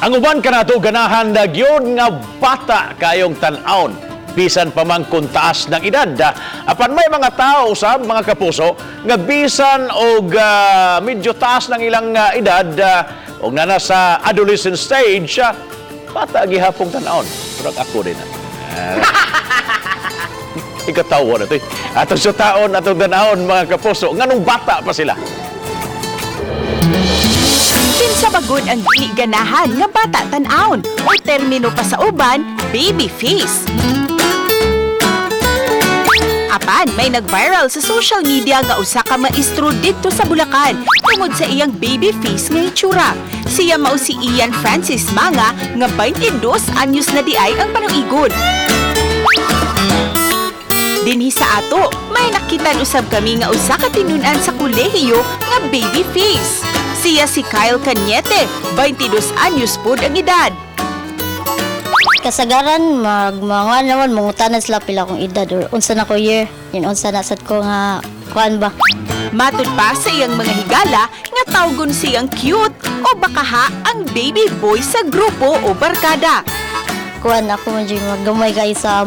Ang uban kanato ganahan na gyud nga bata kayong tan-aon bisan pa man kung taas ng edad. Apan may mga tao usab mga kapuso nga bisan og medyo taas ng ilang edad og na sa adolescent stage, bata gihapong tan-aon. Pero ako din. Ikatawa na ito. Atong sa taon, atong tan-aon mga kapuso, nganong bata pa sila. Kinsa bagod ang dili ganahan nga bata tan-aon o termino pa sa uban, baby face. Apan, may nag-viral sa social media nga usa ka maestro dito sa Bulacan tungod sa iyang baby face nga itsura. Siya mao si Ian Francis Manga nga 22 anyos na di ay ang panuigod. Dinhi sa ato, may nakitan usab kami nga usa ka tinun-an sa kolehiyo nga baby face. Siya si Kyle Cañete, 22 anyos pod ang edad. Kasagaran mga naman mangutanan sila pila kong edad or unsa na ko year. Yun unsa na sad ko nga kuan ba. Matud pa sa iyang mga higala nga tawgon siyang cute o bakaha ang baby boy sa grupo o barkada. Kuan ako man jud maggamay kay sa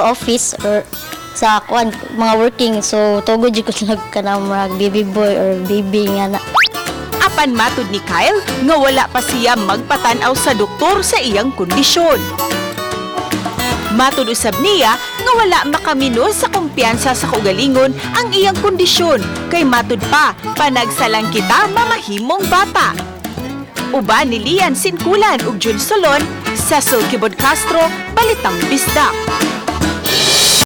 office or sa kuan mga working, so tugod jud ko lang kanang mga baby boy or baby nga na. Apan matud ni Kyle nga wala pa siya magpatanaw sa doktor sa iyang kondisyon. Matud usab niya nga wala makaminos sa kumpiyansa sa kaugalingon ang iyang kondisyon kay matud pa panagsalang kita mamahimong bata. Uban ni Lian Sinkulan ug Jun Solon sa Quibod-Castro, Balitang Bisdak.